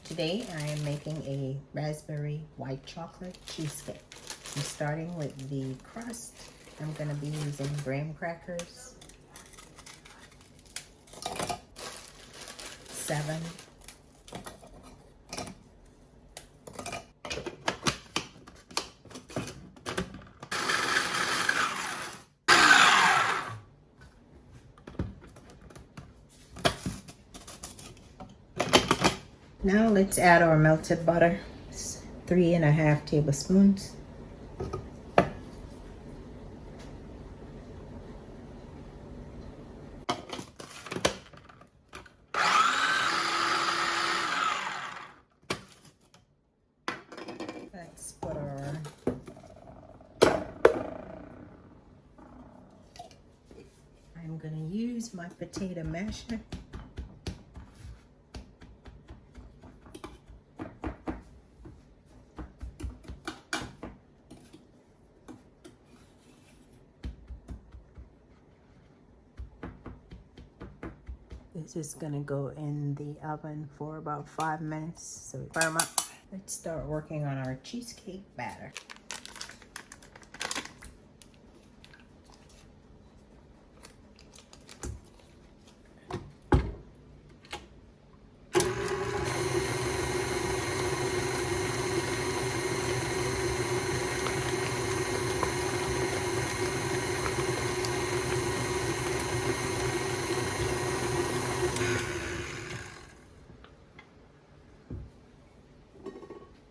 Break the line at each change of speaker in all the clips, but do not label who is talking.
Today I am making a raspberry white chocolate cheesecake. I'm starting with the crust. I'm going to be using graham crackers, 7. Now let's add our melted butter. It's 3½ tablespoons. Let's put our I'm going to use my potato masher. This is gonna go in the oven for about 5 minutes, so it firm up. Let's start working on our cheesecake batter.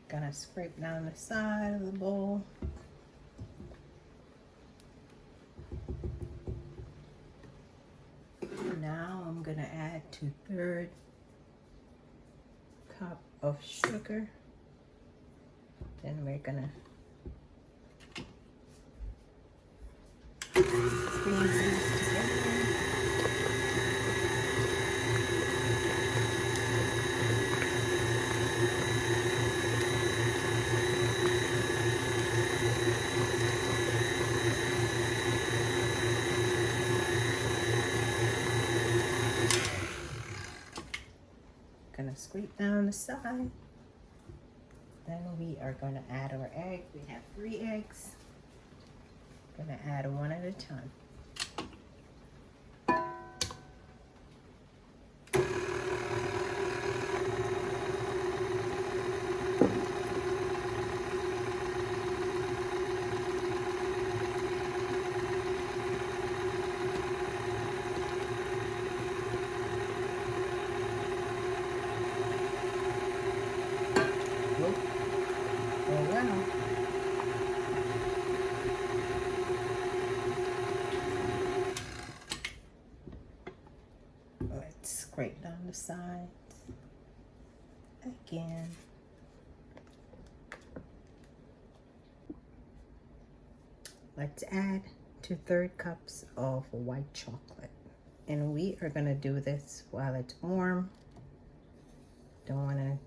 Gonna scrape down the side of the bowl. Now I'm gonna add 2/3 cup of sugar. Then we're gonna squeeze these together. Gonna scrape down the side. Then we are gonna add our egg. We have 3 eggs. Gonna add one at a time. Let's scrape down the sides again. Let's add 2/3 cups of white chocolate. And we are gonna do this while it's warm. Don't wanna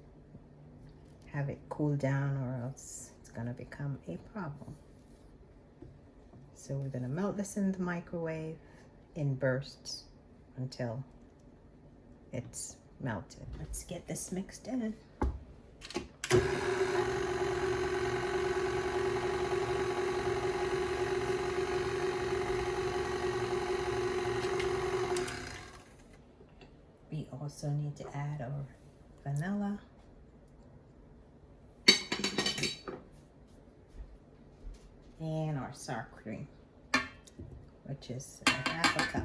have it cool down or else it's gonna become a problem. So we're gonna melt this in the microwave in bursts until it's melted. Let's get this mixed in. We also need to add our vanilla. And our sour cream, which is 1/2 cup.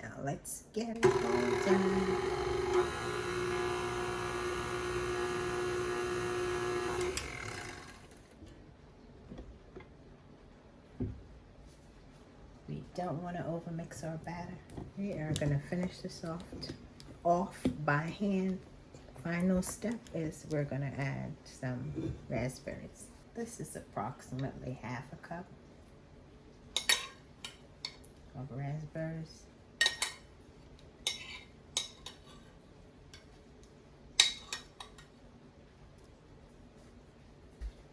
Now let's get it all done. We don't want to overmix our batter. We are going to finish this off by hand. Final step is we're going to add some raspberries. This is approximately 1/2 cup of raspberries.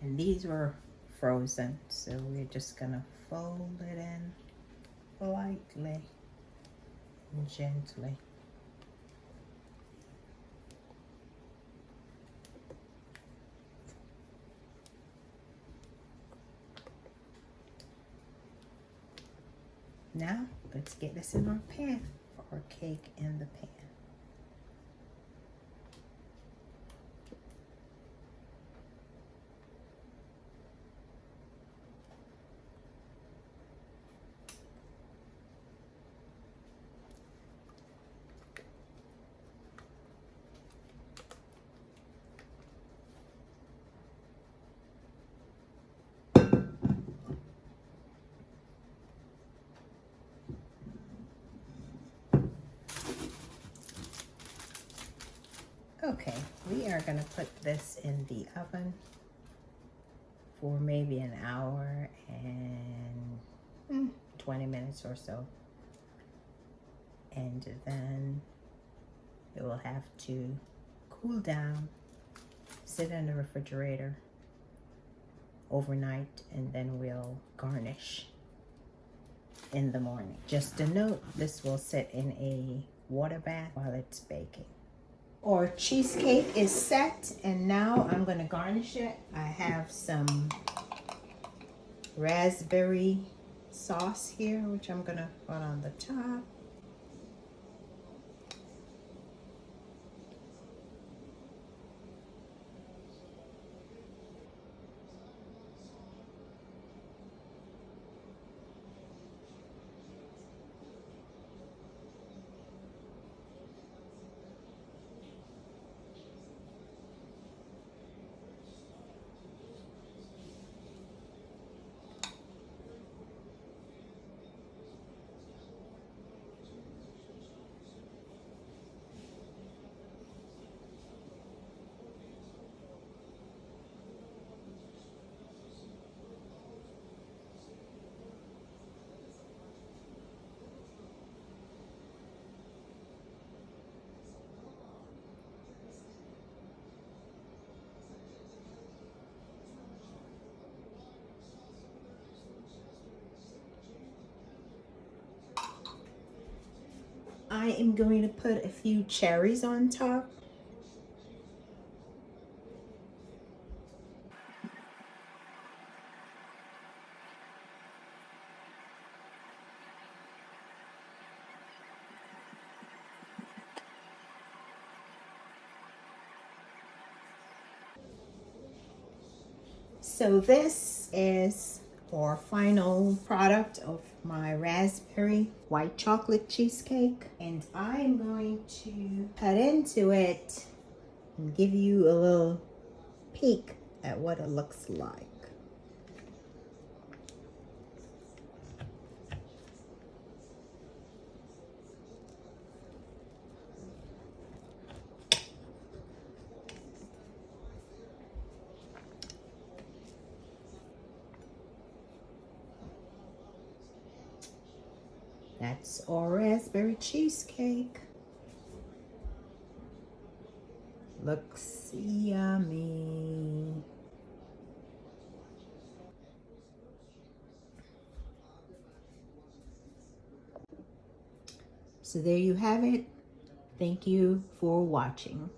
And these were frozen, so we're just gonna fold it in lightly and gently. let's get this in our pan, our cake in the pan. Okay, we are gonna put this in the oven for maybe an hour and 20 minutes or so. And then it will have to cool down, sit in the refrigerator overnight, and then we'll garnish in the morning. Just a note, this will sit in a water bath while it's baking. Our cheesecake is set, and now I'm going to garnish it. I have some raspberry sauce here, which I'm going to put on the top. I am going to put a few cherries on top. So this is our final product of my raspberry white chocolate cheesecake, and I am going to cut into it and give you a little peek at what it looks like. That's our raspberry cheesecake. Looks yummy. So there you have it. Thank you for watching.